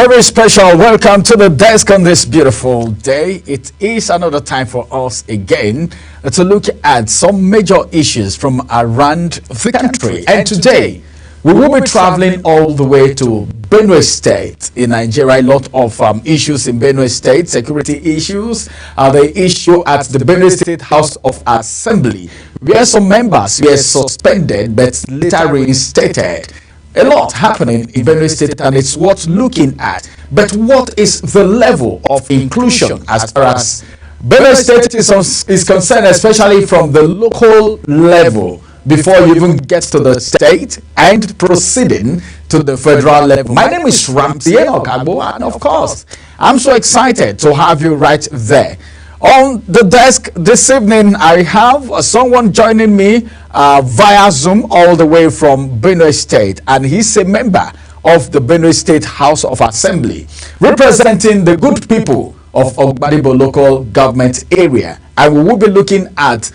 very special welcome to the desk on this beautiful day. It is another time for us again to look at some major issues from around the country. And today, we will be traveling all the way to Benue State in Nigeria. A lot of issues in Benue State, security issues. The issue at the Benue State House of Assembly, where some members were suspended but later reinstated. A lot happening in Benue State, and it's worth looking at. But what is the level of inclusion as far as Benue State is concerned, especially from the local level, before you even get to the state and proceeding to the federal level? My name is Ramsey Enoch Agbo, and of course, I'm so excited to have you right there. On the desk this evening, I have someone joining me via Zoom all the way from Benue State, and he's a member of the Benue State House of Assembly, representing the good people of Ogbaribo local government area. And we will be looking at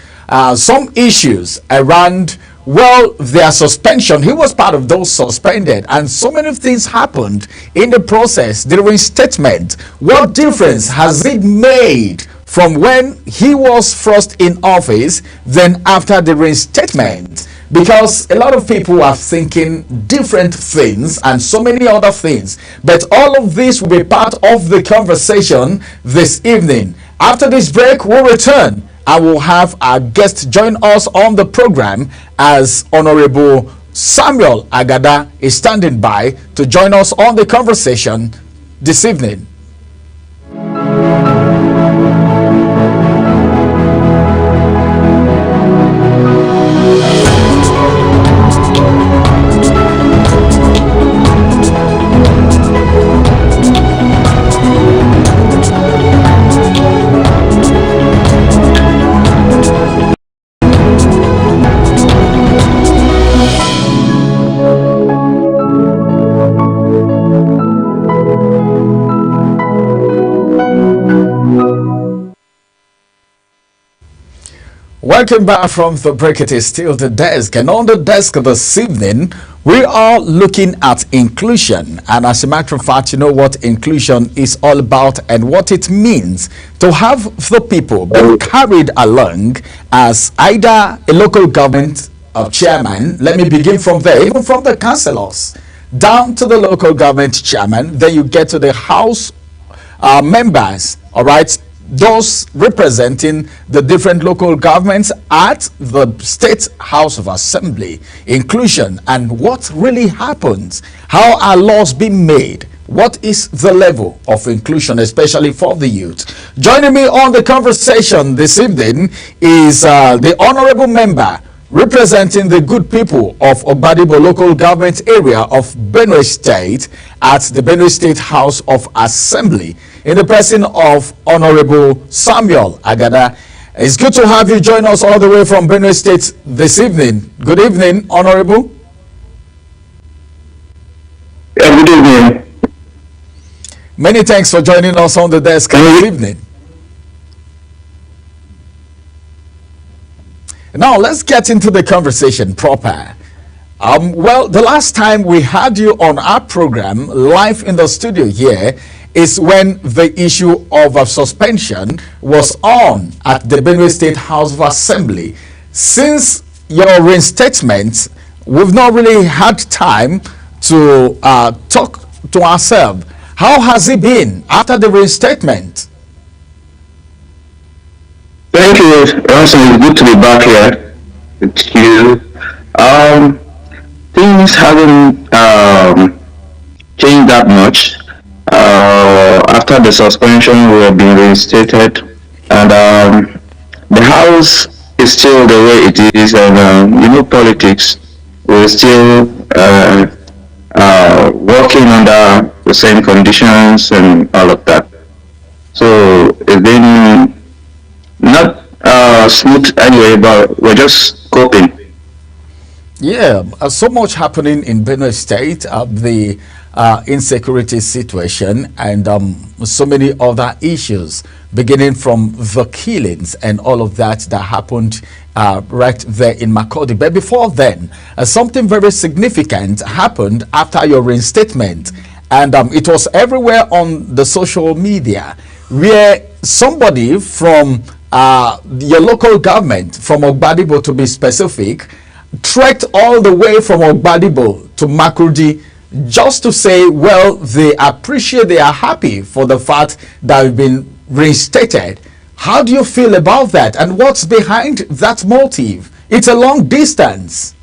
some issues around, well, their suspension. He was part of those suspended, and so many things happened in the process. The reinstatement, what difference has it made from when he was first in office, then after the reinstatement? Because a lot of people are thinking different things and so many other things. But all of this will be part of the conversation this evening. After this break, we'll return. I will have our guest join us on the program, as Honorable Samuel Agada is standing by to join us on the conversation this evening. Welcome back from the break. It is still the desk, and on the desk this evening we are looking at inclusion. And as a matter of fact, you know what inclusion is all about and what it means to have the people be carried along as either a local government chairman. Let me begin from there, even from the councillors down to the local government chairman, then you get to the house members, all right, those representing the different local governments at the State House of Assembly. Inclusion and what really happens, how are laws being made, what is the level of inclusion, especially for the youth. Joining me on the conversation this evening is the honorable member representing the good people of Ogbaribo local government area of Benue State at the Benue State House of Assembly, in the person of Honorable Samuel Agada. It's good to have you join us all the way from Benue State this evening. Good evening, Honorable. Yeah, good evening. Many thanks for joining us on the desk this evening. Now, let's get into the conversation proper. Well, the last time we had you on our program live in the studio here is when the issue of suspension was on at the Benue State House of Assembly. Since your reinstatement, we've not really had time to talk to ourselves. How has it been after the reinstatement? Thank you, Ransom. It's good to be back here with you. Things haven't changed that much. After the suspension, we have been reinstated, and the house is still the way it is, and you know, politics, we're still working under the same conditions and all of that. So it's been not smooth anyway, but we're just coping. Yeah, so much happening in Benue State, the insecurity situation, and so many other issues, beginning from the killings and all of that happened right there in Makurdi. But before then, something very significant happened after your reinstatement, and it was everywhere on the social media, where somebody from your local government, from Ogbadibo to be specific, trekked all the way from Ogbadibo to Makurdi just to say, well, they appreciate, they are happy for the fact that we've been reinstated. How do you feel about that, and what's behind that motive? It's a long distance.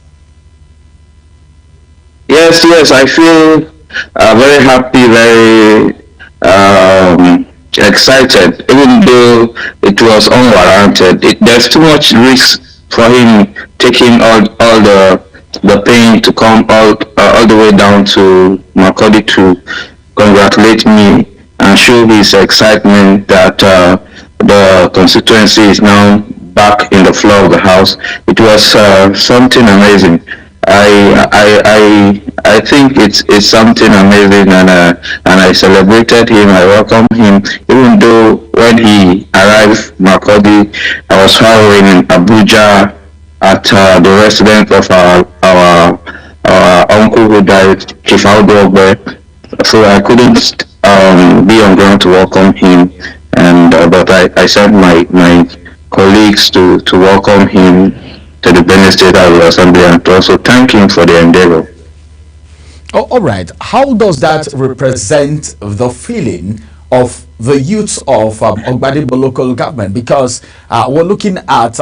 Yes, I feel very happy, very excited, even though it was unwarranted. There's too much risk for him taking all the pain to come all the way down to Makodi to congratulate me and show his excitement that the constituency is now back in the floor of the house. It was something amazing. I think it's something amazing, and I celebrated him. I welcomed him, even though when he arrived Makodi, I was following in Abuja at the residence of our uncle who died, Chief Aldo Ogbe. So I couldn't be on ground to welcome him, and but I sent my colleagues to welcome him to the Benin State House of Assembly and to also thank him for the endeavor. Oh, all right. How does that represent the feeling of the youth of Ogbadibo local government? Because we're looking at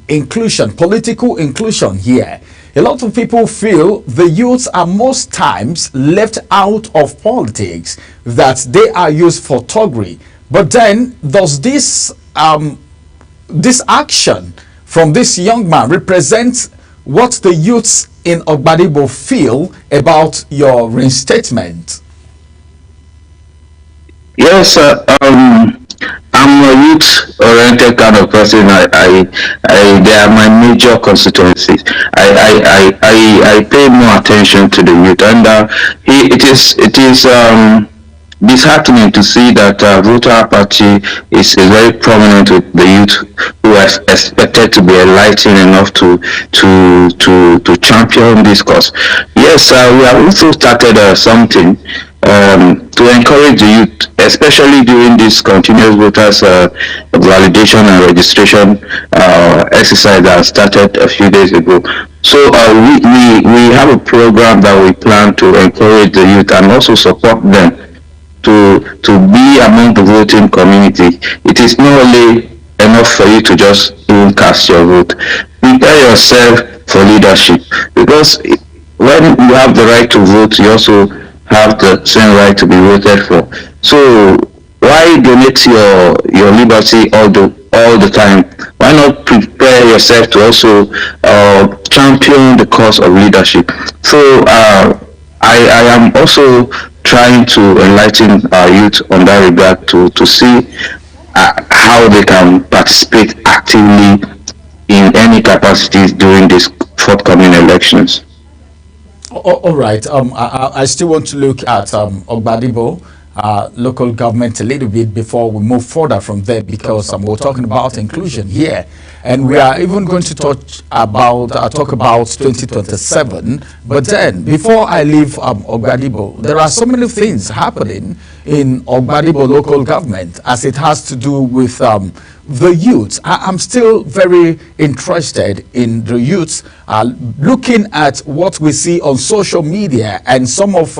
inclusion, political inclusion here. A lot of people feel the youths are most times left out of politics, that they are used for thuggery. But then does this action from this young man represent what the youths in Ogbadibo feel about your reinstatement? Yes, I'm a youth-oriented kind of person. They are my major constituencies. I pay more attention to the youth, and it is disheartening to see that voter apathy is very prominent with the youth, who are expected to be enlightened enough to champion this cause. Yes, we have also started something to encourage the youth, especially during this continuous voters validation and registration exercise that started a few days ago. So we have a program that we plan to encourage the youth and also support them to be among the voting community. It is not only enough for you to just even cast your vote. Prepare yourself for leadership, because when you have the right to vote, you also have the same right to be voted for. So why donate your liberty all the time? Why not prepare yourself to also champion the cause of leadership? So I am also trying to enlighten our youth on that regard to see how they can participate actively in any capacities during these forthcoming elections. All right. I still want to look at Ogbadibo local government a little bit before we move further from there, because we're talking about inclusion here, and we are even going to talk about 2027. But then, before I leave Ogbadibo, there are so many things happening in Ogbadibo local government as it has to do with the youth. I'm still very interested in the youth, looking at what we see on social media and some of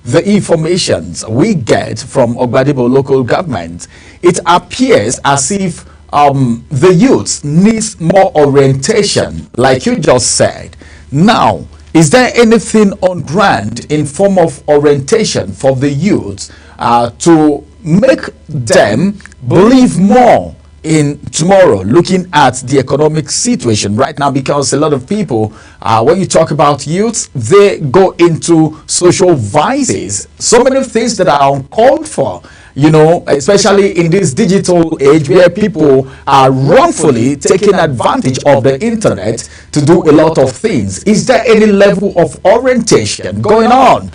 the informations we get from Ogbadibo local government. It appears as if the youth needs more orientation, like you just said. Now, is there anything on ground in form of orientation for the youth to make them believe more in tomorrow, looking at the economic situation right now? Because a lot of people, when you talk about youth, they go into social vices, so many things that are uncalled for, you know, especially in this digital age where people are wrongfully taking advantage of the internet to do a lot of things. Is there any level of orientation going on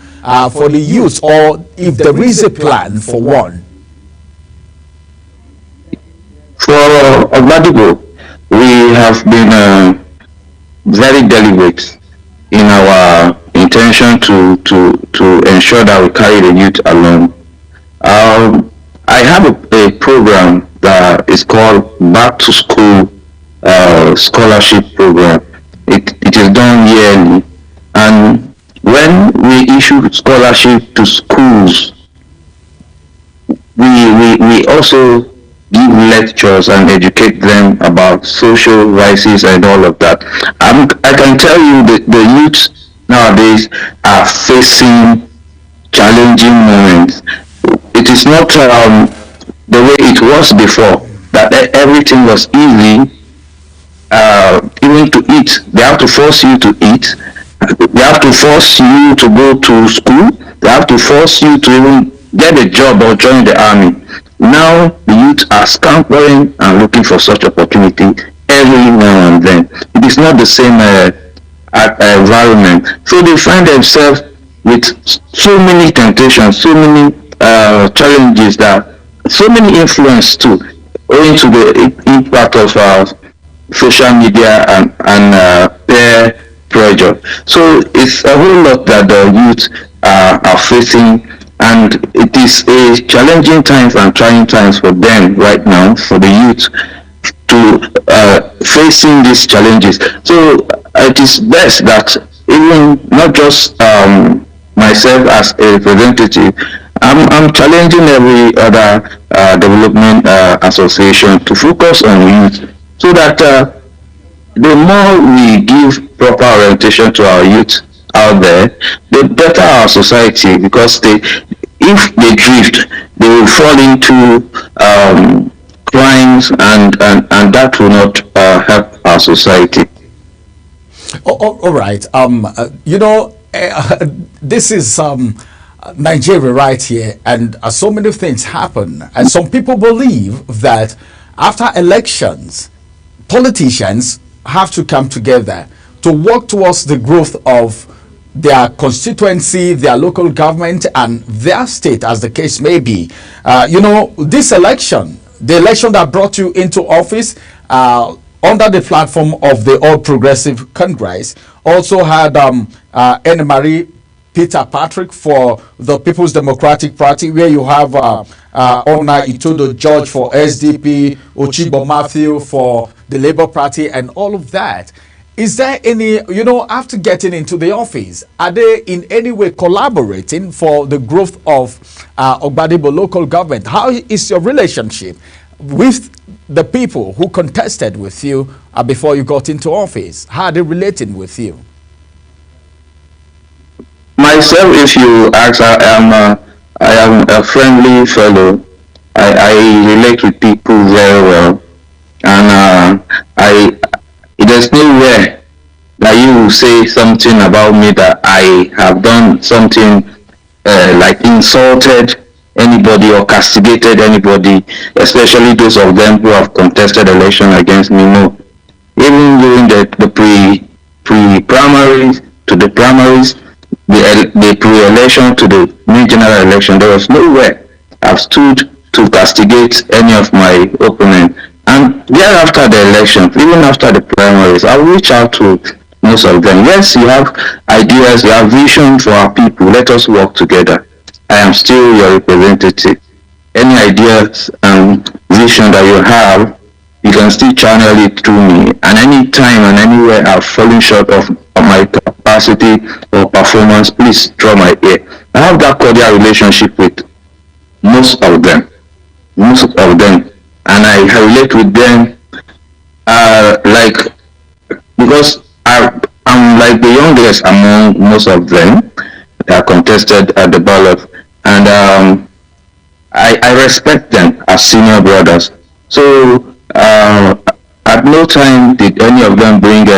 for the youth, or if there is a plan for one? For Ogbadibo, we have been very deliberate in our intention intention to ensure that we carry the youth along. I have a program that is called Back to School Scholarship Program. It is done yearly, and when we issue scholarship to schools, we also give lectures and educate them about social rights and all of that. I can tell you that the youth nowadays are facing challenging moments. It is not the way it was before, that everything was easy. Even to eat, they have to force you to eat. They have to force you to go to school. They have to force you to even get a job or join the army. Now the youth are scampering and looking for such opportunity every now and then. It is not the same environment. So they find themselves with so many temptations, so many challenges, that so many influence too, owing to the impact of social media and peer pressure. So it's a whole lot that the youth are facing, and it is a challenging times and trying times for them right now, for the youth to facing these challenges. So it is best that even not just myself as a representative, I'm challenging every other development association to focus on youth, so that the more we give proper orientation to our youth out there, the better our society, because if they drift, they will fall into crimes, and that will not help our society. All right. This is Nigeria right here, and so many things happen, and some people believe that after elections, politicians have to come together to work towards the growth of their constituency, their local government, and their state, as the case may be. This election, the election that brought you into office, under the platform of the All Progressive Congress, also had Anne Marie Peter Patrick for the People's Democratic Party, where you have Ona Itodo George for SDP, Ochibo Matthew for the Labour Party, and all of that. Is there any, after getting into the office, are they in any way collaborating for the growth of Ogbadebo local government? How is your relationship with the people who contested with you before you got into office? How are they relating with you? Myself, if you ask, I am a friendly fellow. I relate with people very well, and there's nowhere that you will say something about me that I have done something like insulted anybody or castigated anybody, especially those of them who have contested election against me. No, even during the pre-primaries to the primaries, the pre-election to the main general election, there was nowhere I've stood to castigate any of my opponents. And thereafter the election, even after the primaries, I'll reach out to most of them. Yes, you have ideas, you have vision for our people. Let us work together. I am still your representative. Any ideas and vision that you have, you can still channel it through me. And any time and anywhere I've fallen short of my capacity or performance, please draw my ear. I have that cordial relationship with most of them. And I relate with them because I'm like the youngest among most of them that contested at the ballot, and I respect them as senior brothers. So at no time did any of them bring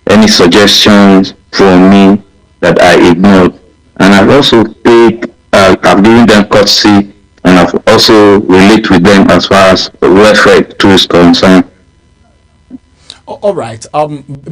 any suggestions from me that I ignored, and I've also I've given them courtesy, and I've also relate with them as far as welfare too is concerned. All right.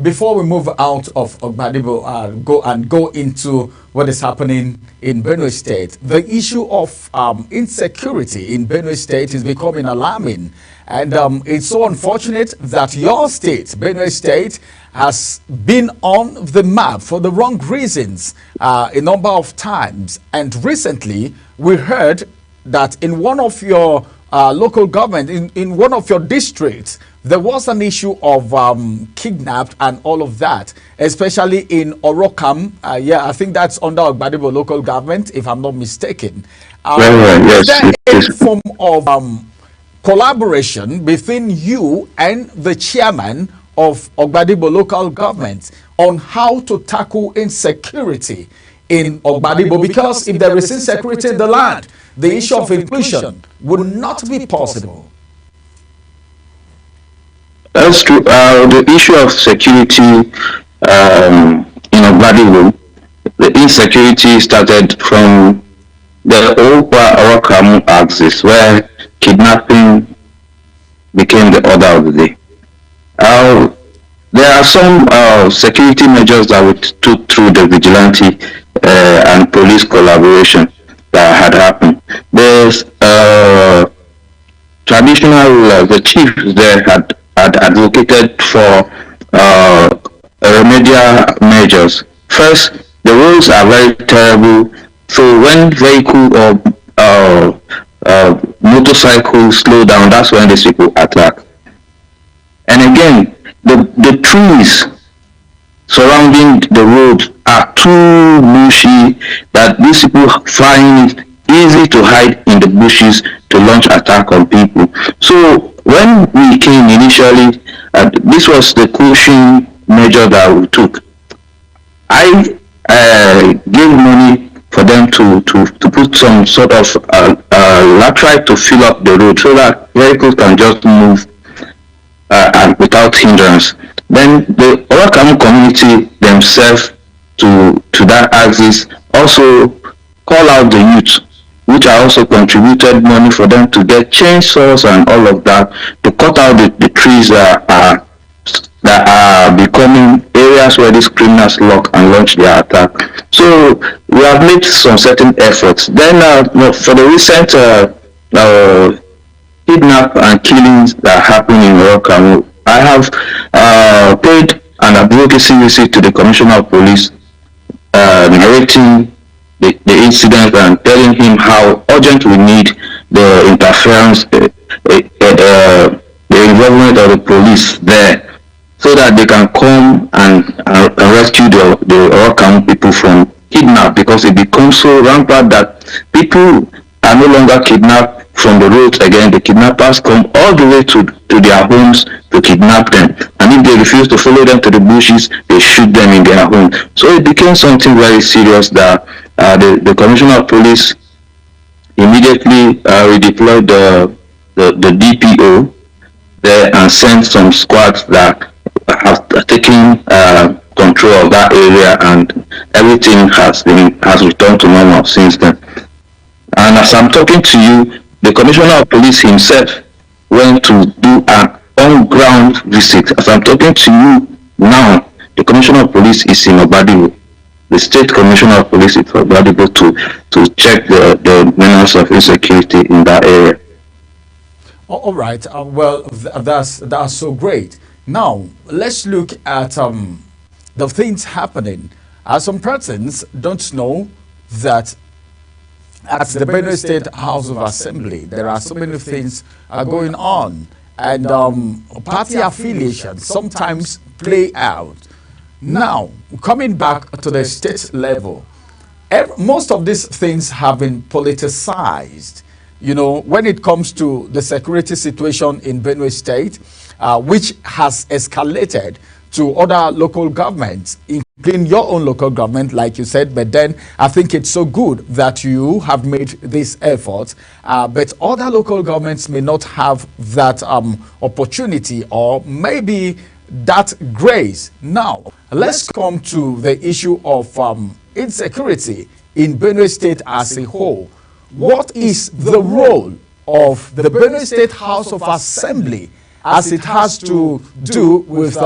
Before we move out of Ogbadibo, go into what is happening in Benue State, the issue of insecurity in Benue State is becoming alarming, and it's so unfortunate that your state, Benue State, has been on the map for the wrong reasons a number of times. And recently, we heard that in one of your local government, in one of your districts, there was an issue of kidnapped and all of that, especially in Orokam. Yeah, I think that's under Ogbadibo local government, if I'm not mistaken. Yes, is there any form of collaboration between you and the chairman of Ogbadibo local government on how to tackle insecurity in Ogbadibo? Because if there is insecurity in the land, the issue of inclusion would not be possible. That's true. The issue of security in Ogbadibo, the insecurity started from the old Orokam axis, where kidnapping became the order of the day. There are some security measures that we took through the vigilante and police collaboration that had happened. There's traditional, the chiefs there had advocated for remedial measures. First, the roads are very terrible, so when vehicle or motorcycles slow down, that's when these people attack. And again, the trees surrounding the road are too bushy that these people find it easy to hide in the bushes to launch attack on people. So when we came initially, this was the caution measure that we took. I gave money for them to put some sort of latrite to fill up the road so that vehicles can just move and without hindrance. Then the Orokam community themselves to that axis also call out the youth, which I also contributed money for them to get chainsaws and all of that to cut out the trees that are becoming areas where these criminals lock and launch their attack. So we have made some certain efforts. Then for the recent kidnap and killings that happen in Orokam, I have paid an advocacy visit to the Commissioner of Police, narrating the incident and telling him how urgent we need the interference, the involvement of the police there, so that they can come and rescue the Orokam people from kidnap, because it becomes so rampant that people are no longer kidnapped from the roads again. The kidnappers come all the way to their homes to kidnap them, and if they refuse to follow them to the bushes, they shoot them in their home. So it became something very serious that the Commissioner of Police immediately redeployed the DPO there and sent some squads that have taken control of that area, and everything has returned to normal since then. And as I'm talking to you, the Commissioner of Police himself went to do an on-ground visit. As I'm talking to you now, the Commissioner of Police is in Ogbadibo. The State Commissioner of Police is in Ogbadibo to check the menace of insecurity in that area. All right. Well, that's so great. Now let's look at the things happening. Some persons don't know that at the Benue State House of Assembly, there are so many things going on, and party affiliations sometimes play out. Now, coming back to the state level, most of these things have been politicized. You know, when it comes to the security situation in Benue State, which has escalated to other local governments, including your own local government, like you said. But then I think it's so good that you have made this effort, but other local governments may not have that opportunity or maybe that grace. Now, let's come to the issue of insecurity in Benue State as a whole. What is the role of the Benue State House of Assembly as it has to do with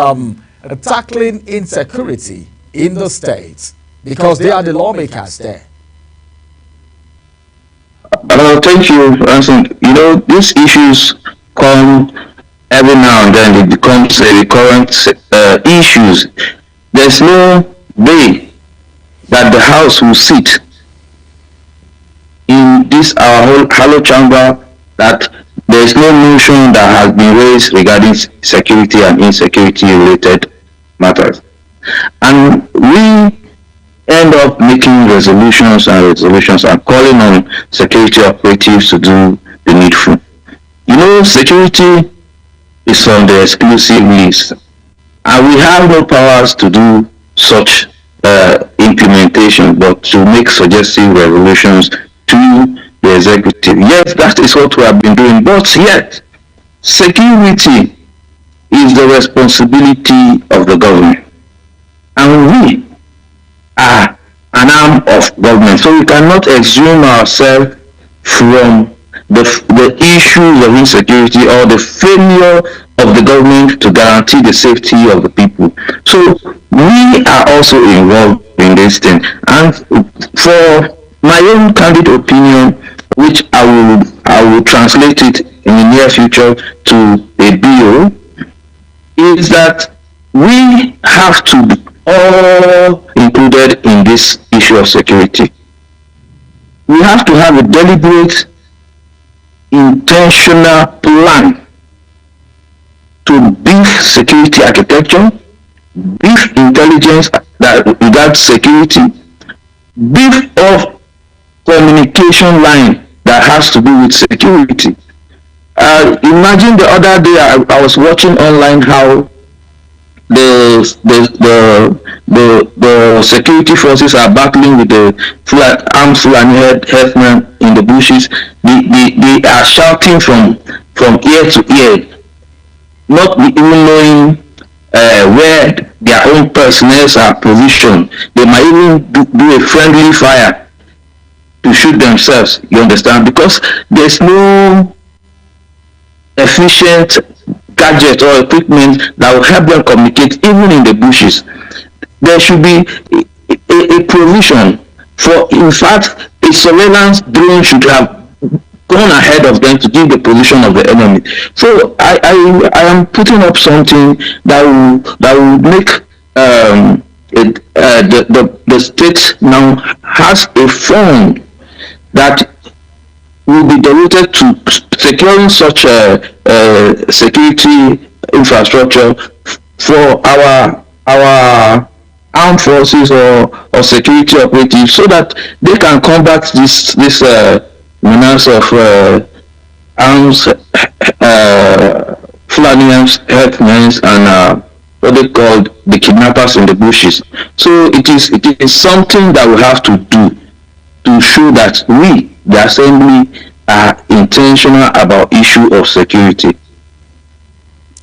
tackling insecurity in the states, because they are the lawmakers there. Thank you, Anson. You know, these issues come every now and then. It becomes a recurrent issues. There's no way that the House will sit in this our whole hollow chamber that there is no motion that has been raised regarding security and insecurity related matters. And we end up making resolutions and calling on security operatives to do the needful. You know, security is on the exclusive list, and we have no powers to do such implementation, but to make suggestive resolutions to the executive. Yes, that is what we have been doing, but yet security is the responsibility of the government, and we are an arm of government, so we cannot exhume ourselves from the issues of insecurity or the failure of the government to guarantee the safety of the people. So we are also involved in this thing, and for my own candid opinion, which I will translate it in the near future to a bill, is that we have to be all included in this issue of security. We have to have a deliberate, intentional plan to build security architecture, build intelligence that regards security, build of communication line that has to do with security. Imagine the other day I was watching online how the security forces are battling with the armed Fulani herdsmen in the bushes. They are shouting from ear to ear, not even knowing where their own personnel are positioned. They might even do a friendly fire to shoot themselves, you understand, because there's no efficient gadget or equipment that will help them communicate even in the bushes. There should be a provision for, in fact, a surveillance drone should have gone ahead of them to give the position of the enemy. So I am putting up something that will make the state now has a fund that will be devoted to securing such a security infrastructure for our armed forces or security operatives, so that they can combat this menace of arms, Fulani herdsmen and what they call the kidnappers in the bushes. So it is something that we have to do to show that we, the assembly, are intentional about issue of security.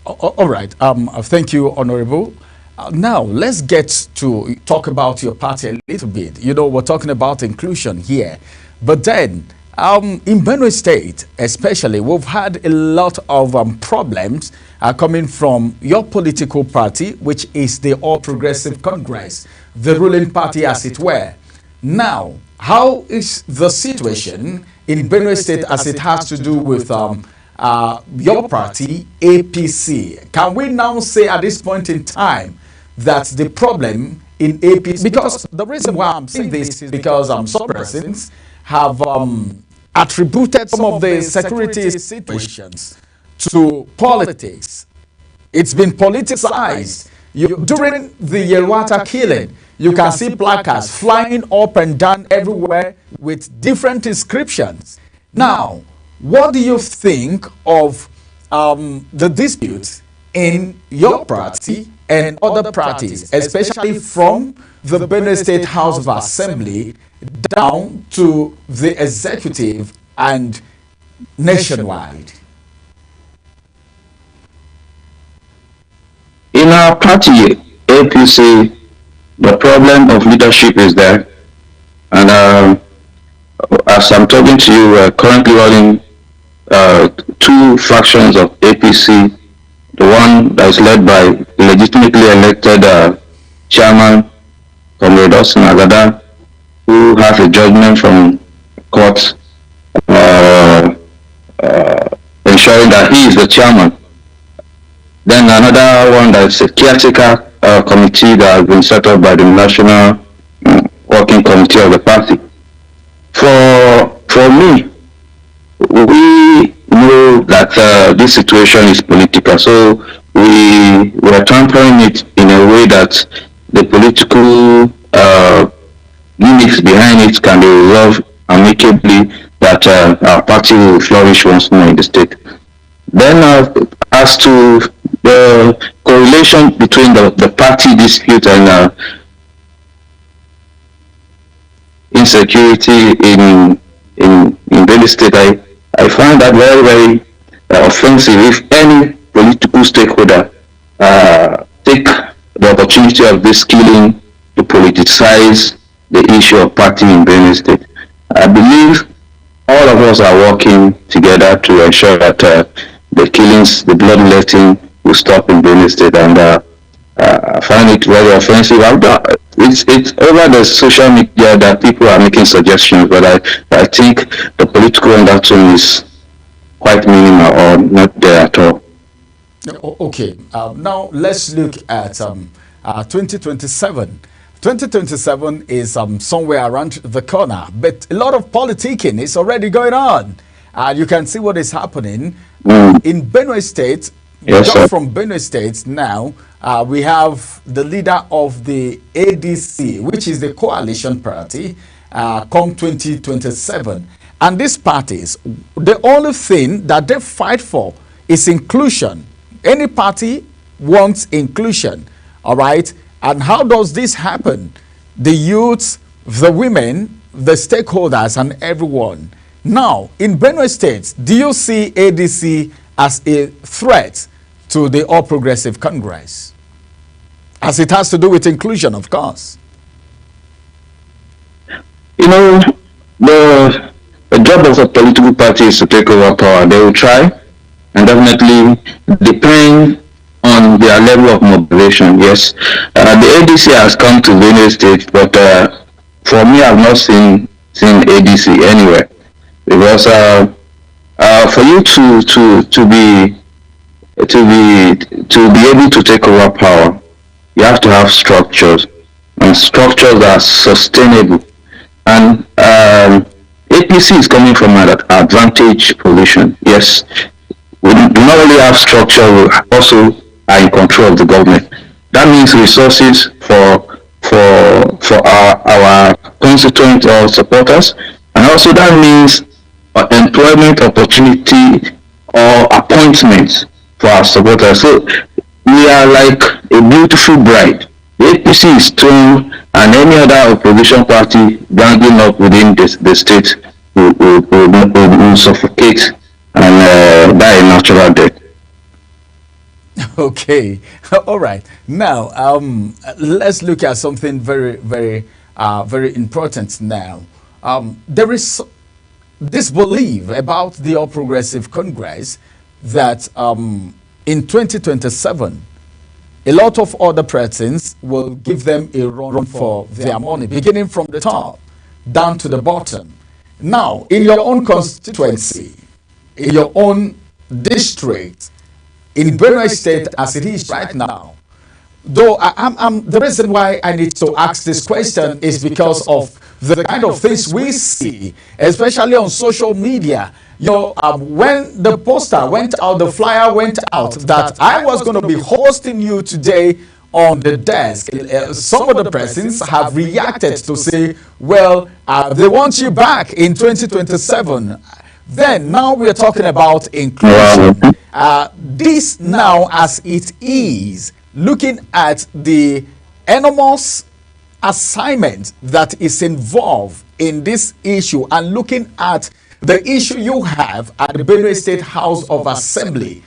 All right. Thank you, Honorable. Now, let's get to talk about your party a little bit. You know, we're talking about inclusion here. But then, in Benue State, especially, we've had a lot of problems coming from your political party, which is the All Progressive Congress, the ruling party, as it were. Now, how is the situation in Benue State as it has to do with your party, APC? Can we now say at this point in time that the problem in APC, because the reason why I'm saying this is because some persons have attributed some of the security situations to politics. It's been politicized. During the Yelwata killing, you can see placards flying up and down everywhere with different inscriptions. Now, what do you think of the disputes in your party and other parties, especially from the Benue State House of Assembly down to the executive and nationwide? In our party, APC, the problem of leadership is there, and as I'm talking to you, we're currently running two factions of APC, the one that is led by legitimately elected chairman, Comrade Austin Agada, who has a judgment from court uh, ensuring that he is the chairman. Then another one that is a caretaker committee that has been set up by the National Working Committee of the party. For me, we know that this situation is political, so we are tampering it in a way that the political limits behind it can be resolved amicably, that our party will flourish once more in the state. Then as to the correlation between the party dispute and insecurity in Benue State, I find that very, very offensive if any political stakeholder take the opportunity of this killing to politicize the issue of party in Benue State. I believe all of us are working together to ensure that the killings, the bloodletting will stop in Benue State, and I find it very offensive. It's over the social media that people are making suggestions, but I think the political undertone is quite minimal or not there at all. Okay, now let's look at 2027. 2027 is somewhere around the corner, but a lot of politicking is already going on. You can see what is happening in Benue State. Yes, just from Benue State now, we have the leader of the ADC, which is the coalition party, come 2027. And these parties, the only thing that they fight for is inclusion. Any party wants inclusion, all right? And how does this happen? The youth, the women, the stakeholders, and everyone. Now, in Benue State, do you see ADC as a threat to the All Progressive Congress? As it has to do with inclusion, of course. You know, the job of a political party is to take over power. They will try, and definitely depend on their level of mobilization. Yes, the ADC has come to Benue State, but for me, I've not seen ADC anywhere, because for you to be able to take over power, you have to have structures, and structures that are sustainable. And APC is coming from an advantage position. Yes, we do not only have structure, we also are in control of the government. That means resources for our constituent or supporters, and also that means employment opportunity or appointments for our supporters. So we are like a beautiful bride. The APC is strong, and any other opposition party ganging up within the state will suffocate and die a natural death. Okay, all right. Now, let's look at something very, very, very important now. There is this belief about the All Progressive Congress that in 2027, a lot of other persons will give them a run for their money, beginning from the top down to the bottom. Now, in your own constituency, in your own district, in Benue State as it is right now, though the reason why I need to ask this question is because of the kind of things we see, especially on social media. You know, when the poster went out, the flyer went out that I was going to be hosting you today on the desk, some of the persons have reacted to say, well, they want you back in 2027. Then now we're talking about inclusion. This now as it is, looking at the enormous assignment that is involved in this issue and looking at the issue you have at the Benue State House of Assembly,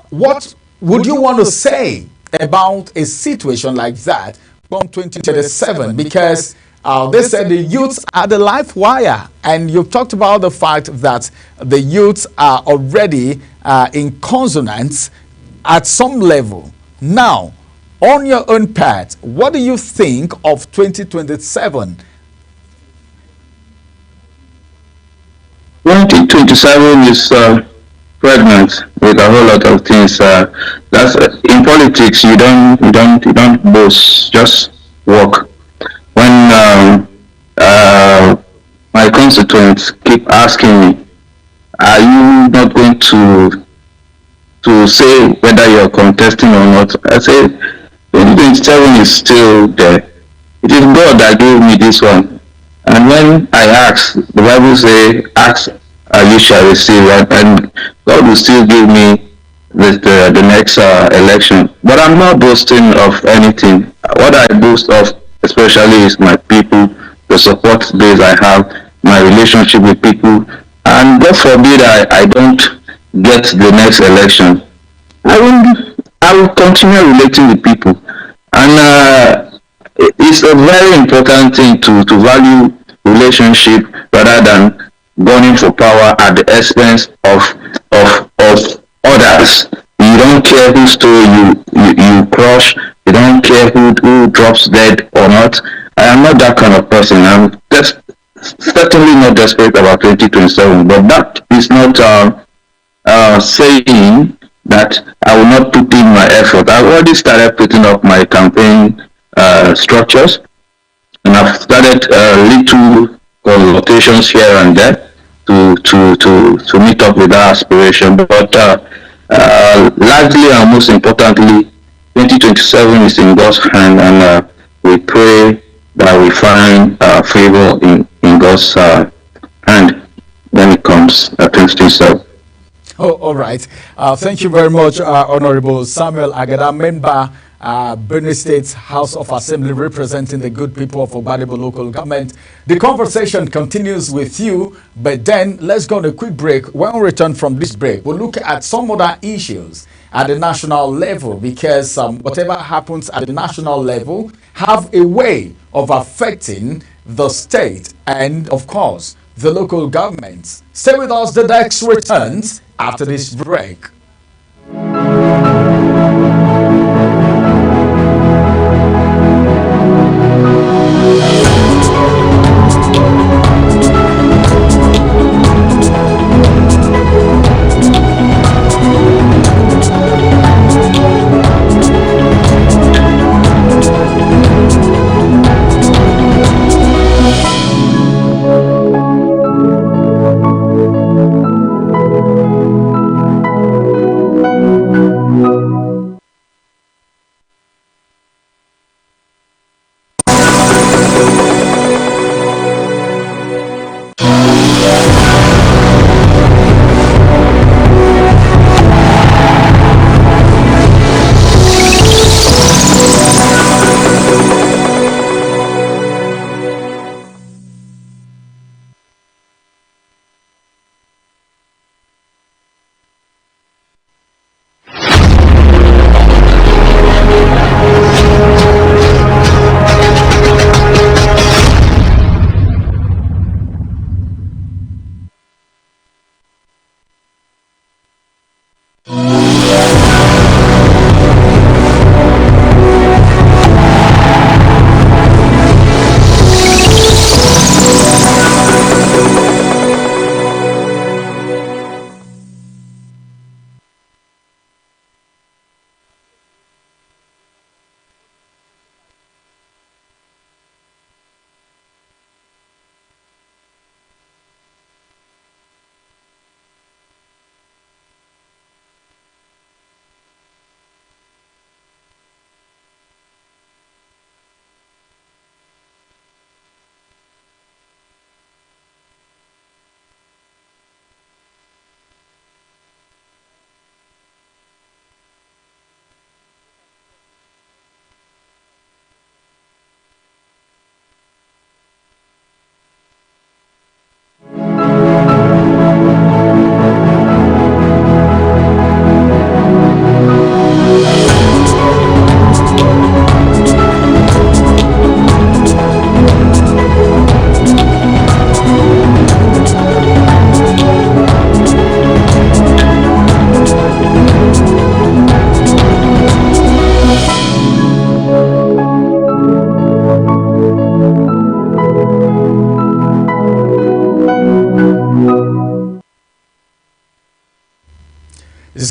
what would you want to say about a situation like that from 2027? Because they said the youths are the life wire, and you've talked about the fact that the youths are already in consonance at some level. Now, on your own part, what do you think of 2027? 2027 is pregnant with a whole lot of things. That's in politics. You don't boast. Just work. When my constituents keep asking me, "Are you not going to say whether you're contesting or not?" I say, 2027 is still there. It is God that gave me this one. And when I ask, the Bible say, "Ask and you shall receive," and God will still give me the next election. But I'm not boasting of anything. What I boast of, especially, is my people, the support base I have, my relationship with people, and God forbid I don't get the next election. I will continue relating with people, and it's a very important thing to value relationship rather than gunning for power at the expense of others. You don't care whose story you crush. You don't care who drops dead or not. I am not that kind of person. I'm just certainly not desperate about 2027, but that is not saying that I will not put in my effort. I've already started putting up my campaign structures, and I've started little consultations here and there to meet up with our aspiration. But largely and most importantly, 2027 is in God's hand, and we pray that we find favor in God's hand when it comes 2027. Oh, all right. Thank you very much, Honorable Samuel Agada, member, Benue State House of Assembly, representing the good people of Obadibo local government. The conversation continues with you, but then let's go on a quick break. When we return from this break, we'll look at some other issues at the national level, because whatever happens at the national level have a way of affecting the state and, of course, the local governments. Stay with us. The next returns after this break.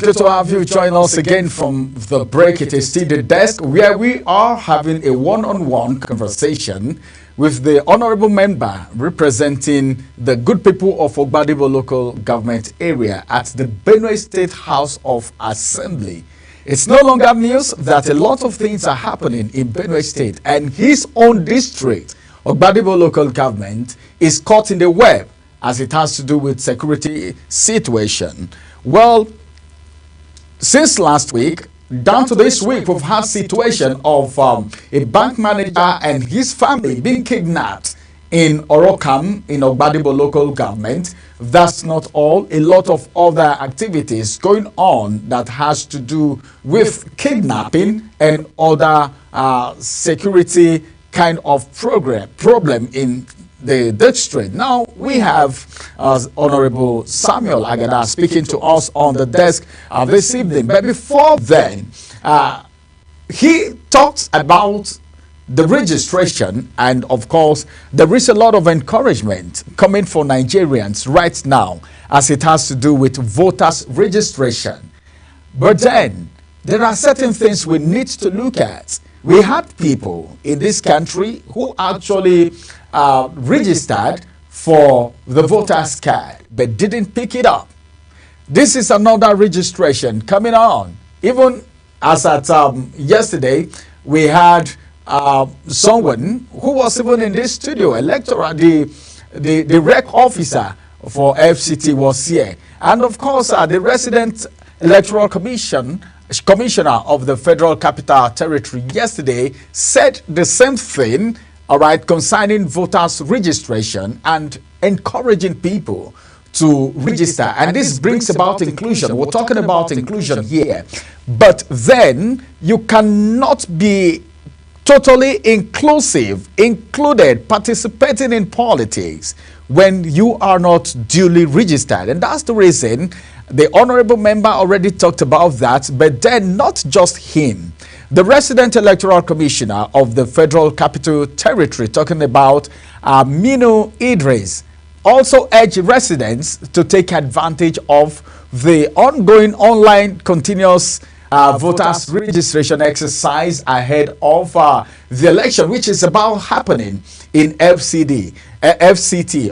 good to have you join us again from the break. It is still the desk where we are having a one-on-one conversation with the honorable member representing the good people of Ogbadibo local government area at the Benue State House of Assembly. It's no longer news that a lot of things are happening in Benue State, and his own district, Ogbadibo local government, is caught in the web as it has to do with security situation. Well, since last week down to this week, we've had situation of a bank manager and his family being kidnapped in Orokam in Ogbadibo local government. That's not all. A lot of other activities going on that has to do with kidnapping and other security kind of problem in the district. Now we have Honorable Samuel Agada speaking to us on the desk this evening. But before then, he talks about the registration, and of course there is a lot of encouragement coming for Nigerians right now as it has to do with voters registration. But then there are certain things we need to look at. We had people in this country who actually registered for the voters card but didn't pick it up. This is another registration coming on. Even as at yesterday, we had someone who was even in this studio, electoral, the rec officer for FCT was here. And of course, the resident electoral commissioner of the Federal Capital Territory yesterday said the same thing, all right, concerning voters registration and encouraging people to register. And this brings about inclusion. We're talking about inclusion here. But then you cannot be totally included, participating in politics when you are not duly registered. And that's the reason the honorable member already talked about that. But then not just him. The resident electoral commissioner of the Federal Capital Territory, talking about Minu Idris, also urged residents to take advantage of the ongoing online continuous voters registration exercise ahead of the election, which is about happening in FCT.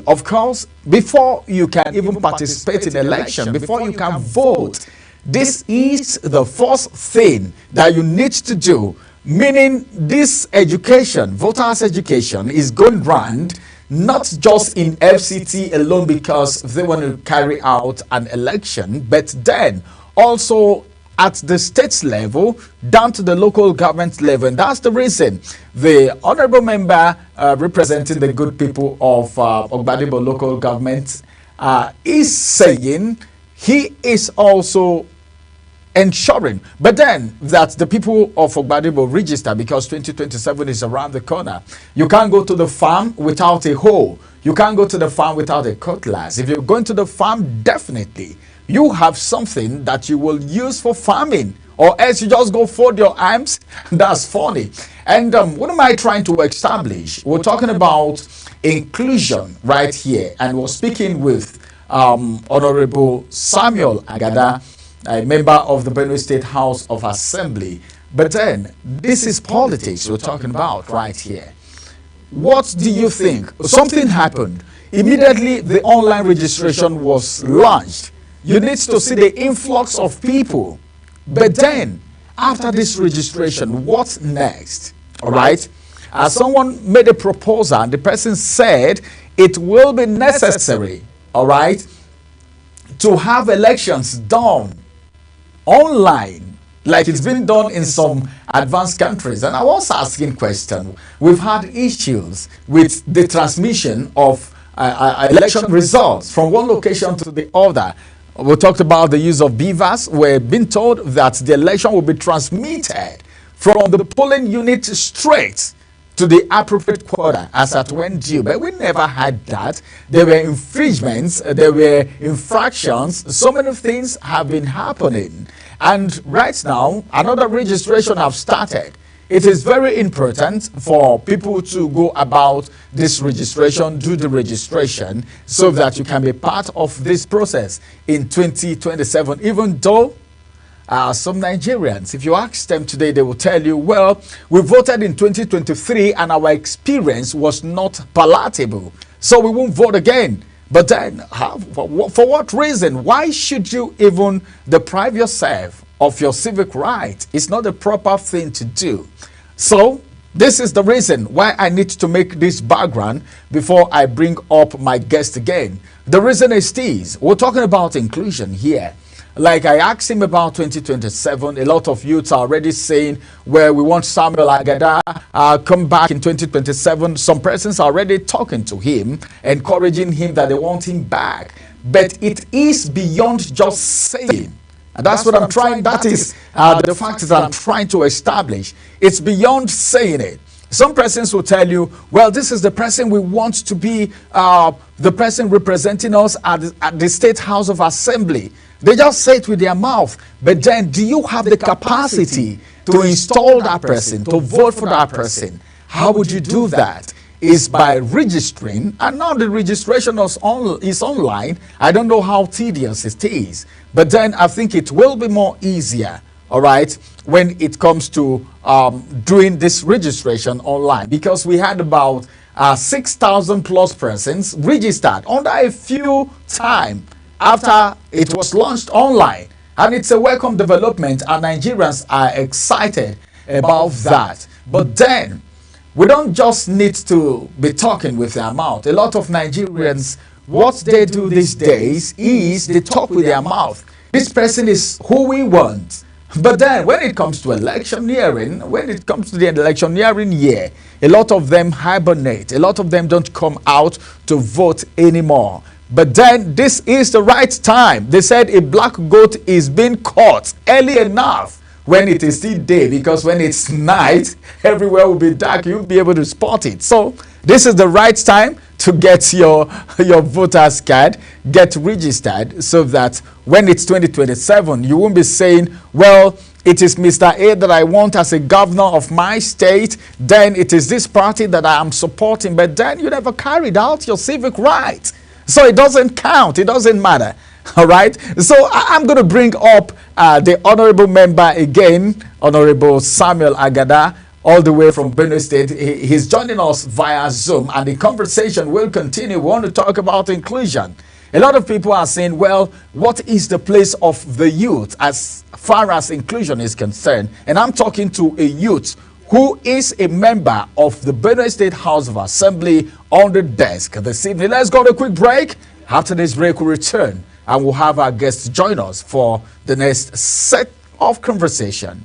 Of course, before you can even participate in election, before you can vote, this is the first thing that you need to do, meaning this education, voters education, is going round not just in FCT alone because they want to carry out an election, but then also at the state level, down to the local government level. And that's the reason the honorable member representing the good people of Ogbadibo local government is saying he is also ensuring, but then that the people of Ogbadibo register, because 2027 is around the corner. You can't go to the farm without a hoe. You can't go to the farm without a cutlass. If you're going to the farm, definitely you have something that you will use for farming, or else you just go fold your arms. That's funny. And what am I trying to establish? We're talking about inclusion right here, and we're speaking with Honorable Samuel Agada, a member of the Benue State House of Assembly. But then, this is politics we're talking about right here. What do you think? Something happened. Immediately, the online registration was launched. You need to see the influx of people. But then, after this registration, what's next? All right? As someone made a proposal, and the person said it will be necessary, all right, to have elections done online, like it's been done in some advanced countries. And I was asking question. We've had issues with the transmission of election results from one location to the other. We talked about the use of beavers. We're being told that the election will be transmitted from the polling unit straight to the appropriate quarter as at when due. But we never had that. There were infringements, there were infractions. So many things have been happening. And right now, another registration have started. It is very important for people to go about this registration, do the registration, so that you can be part of this process in 2027, even though some Nigerians. If you ask them today, they will tell you, well, we voted in 2023 and our experience was not palatable, so we won't vote again. But then, for what reason? Why should you even deprive yourself of your civic right? It's not the proper thing to do. So, this is the reason why I need to make this background before I bring up my guest again. The reason is this: we're talking about inclusion here. Like I asked him about 2027, a lot of youths are already saying, well, we want Samuel Agada come back in 2027. Some persons are already talking to him, encouraging him that they want him back. But it is beyond just saying. And that's what I'm trying, that is the fact that I'm trying to establish. It's beyond saying it. Some persons will tell you, well, this is the person we want to be the person representing us at the State House of Assembly. They just say it with their mouth. But then, do you have the capacity to install that person, to vote for that person? How would you do that? Is by registering, and now the registration is online. I don't know how tedious it is, but then I think it will be more easier, all right, when it comes to doing this registration online, because we had about 6,000 plus persons registered under a few time after it was launched online, and it's a welcome development, and Nigerians are excited about that. But then, we don't just need to be talking with their mouth. A lot of Nigerians, what they do these days is they talk with their mouth. This person is who we want. But then when it comes to electioneering, when it comes to the electioneering year, a lot of them hibernate. A lot of them don't come out to vote anymore. But then this is the right time. They said a black goat is being caught early enough when it is still day, because when it's night, everywhere will be dark. You'll be able to spot it. So this is the right time to get your voter's card, get registered, so that when it's 2027, you won't be saying, well, it is Mr. A that I want as a governor of my state, then it is this party that I am supporting, but then you never carried out your civic right. So it doesn't count, it doesn't matter. All right, so I'm going to bring up the honorable member again, Honorable Samuel Agada, all the way from Benue State. He's joining us via Zoom, and the conversation will continue. We want to talk about inclusion. A lot of people are saying, well, what is the place of the youth as far as inclusion is concerned? And I'm talking to a youth who is a member of the Benue State House of Assembly on the desk this evening. Let's go to a quick break. After this break, we'll return, and we'll have our guests join us for the next set of conversation.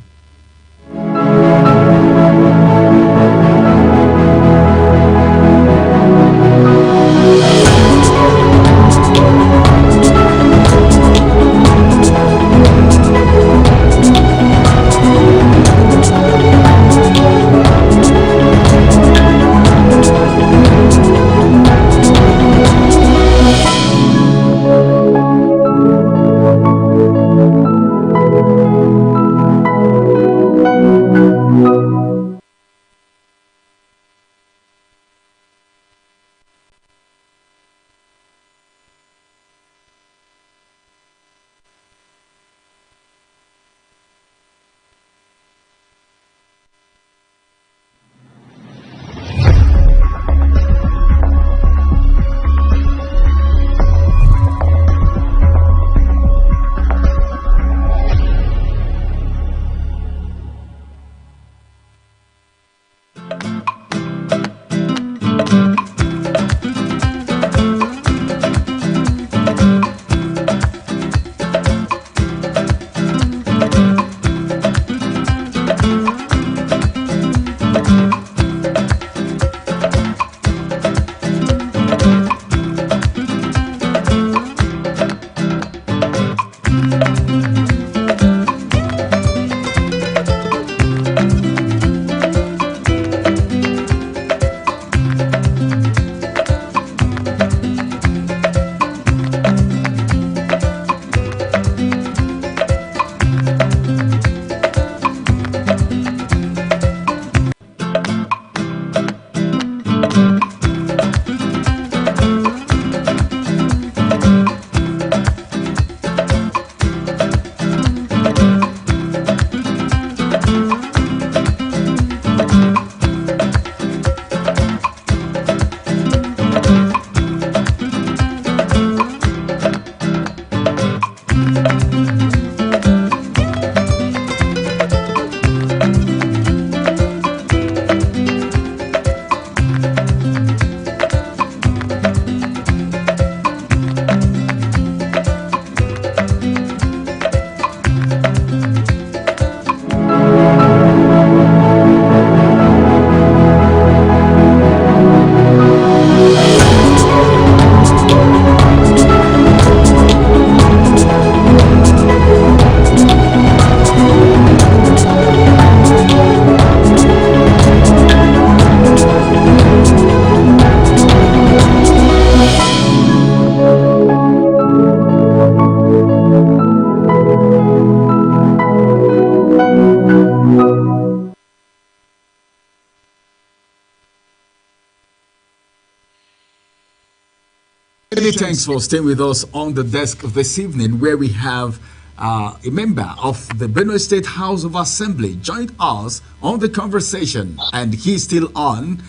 Many thanks for staying with us on the desk this evening, where we have a member of the Benue State House of Assembly joined us on the conversation, and he's still on.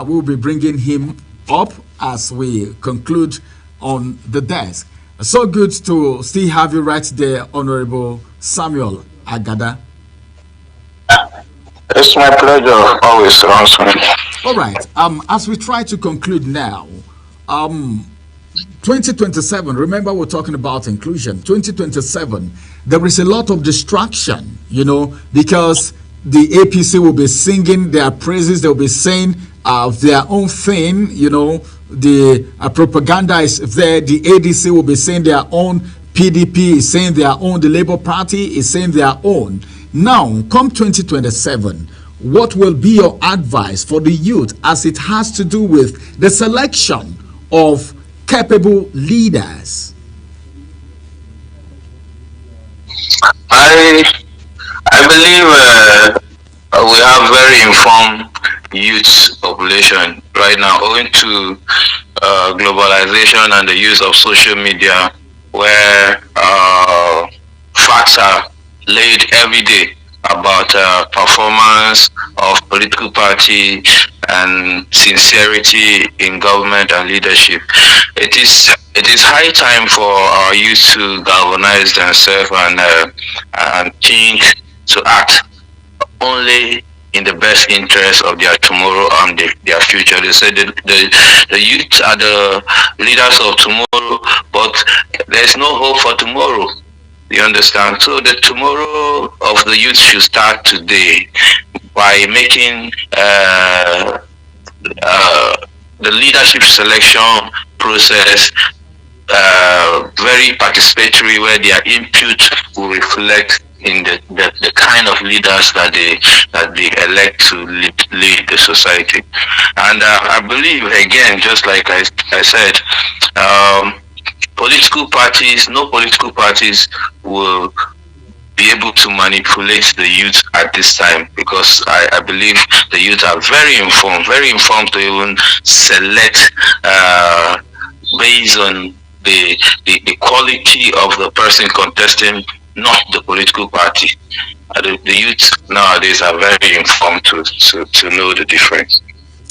We'll be bringing him up as we conclude on the desk. So good to still have you right there, Honorable Samuel Agada. It's my pleasure always, Ronson. All right. As we try to conclude now, 2027, remember we're talking about inclusion. 2027, there is a lot of distraction, because the APC will be singing their praises, they'll be saying their own thing, the propaganda is there, the ADC will be saying their own, PDP is saying their own, the Labour Party is saying their own. Now, come 2027, what will be your advice for the youth as it has to do with the selection of capable leaders? I believe we have very informed youth population right now, owing to globalization and the use of social media, where facts are laid every day about performance of political party and sincerity in government and leadership. It is high time for our youth to galvanize themselves and think to act only in the best interest of their tomorrow and their future. They say the youth are the leaders of tomorrow, but there's no hope for tomorrow. You understand? So the tomorrow of the youth should start today by making the leadership selection process very participatory, where their input will reflect in the kind of leaders that they elect to lead the society. And I believe, again, just like I said, no political parties will be able to manipulate the youth at this time, because I believe the youth are very informed to even select based on the quality of the person contesting, not the political party. The youth nowadays are very informed to know the difference.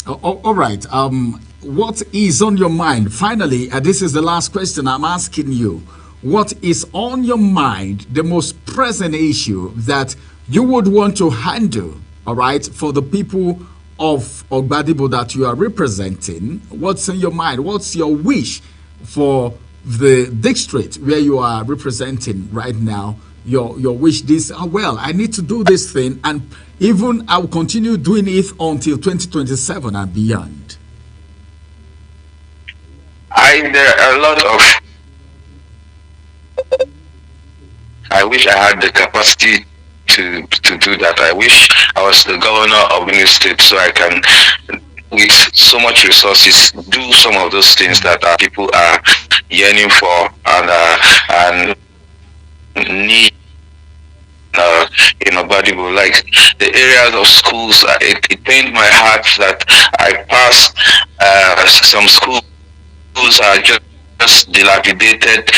All right. What is on your mind? Finally, this is the last question I'm asking you. What is on your mind, the most present issue that you would want to handle, all right, for the people of Ogbadibo that you are representing? What's in your mind? What's your wish for the district where you are representing right now? Your wish, this, well, I need to do this thing, and even I will continue doing it until 2027 and beyond. There are a lot of. I wish I had the capacity to do that. I wish I was the governor of Benue State, so I can, with so much resources, do some of those things that people are yearning for and need in Ogbadibo. Like the areas of schools, it pains my heart that I pass some schools are just dilapidated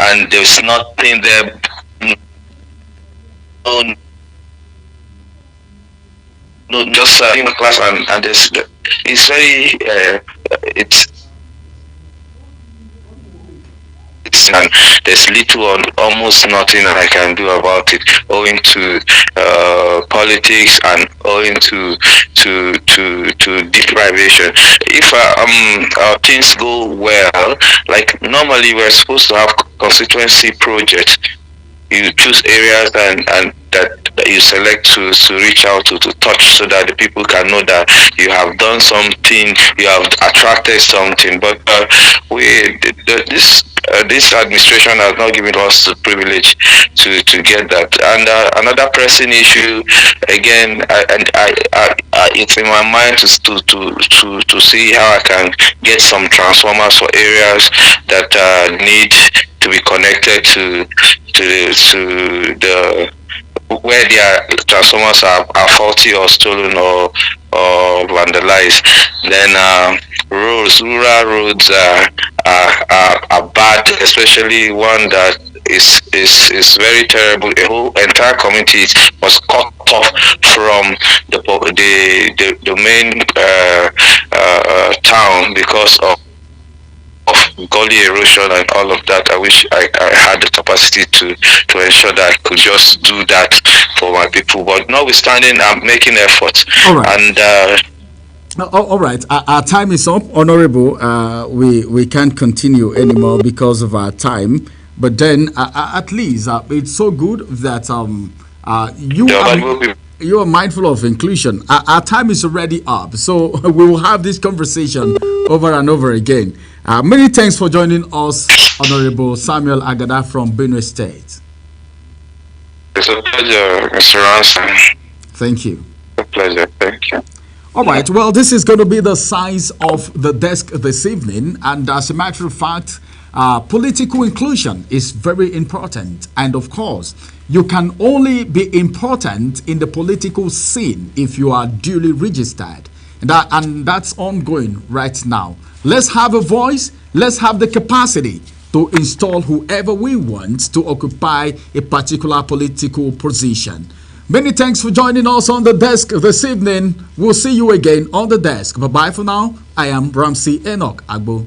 and there's nothing there. No, just in class, and it's very and there's little or almost nothing I can do about it, owing to politics and owing to deprivation. If things go well, like normally we're supposed to have constituency projects. You choose areas and that you select to reach out to touch, so that the people can know that you have done something, you have attracted something. But this administration has not given us the privilege to get that. And another pressing issue, again, it's in my mind to see how I can get some transformers for areas that need to be connected to the where their transformers are faulty or stolen or vandalized. Then rural roads are bad, especially one that is very terrible. A whole entire community was cut off from the main town because of gully erosion and all of that. I wish I had the capacity to ensure that I could just do that for my people. But notwithstanding, I'm making efforts. All right. And all right. Our time is up, Honorable. We can't continue anymore because of our time. But then, at least it's so good that you are mindful of inclusion. Our time is already up, so we will have this conversation over and over again. Many thanks for joining us, Honorable Samuel Agada from Benue State. It's a pleasure, Mr. Ransom. Thank you. It's a pleasure. Thank you. All right. Well, this is going to be the size of the desk this evening. And as a matter of fact, political inclusion is very important. And of course, you can only be important in the political scene if you are duly registered. And that's ongoing right now. Let's have a voice. Let's have the capacity to install whoever we want to occupy a particular political position. Many thanks for joining us on the desk this evening. We'll see you again on the desk. Bye-bye for now. I am Ramsey Enoch Agbo.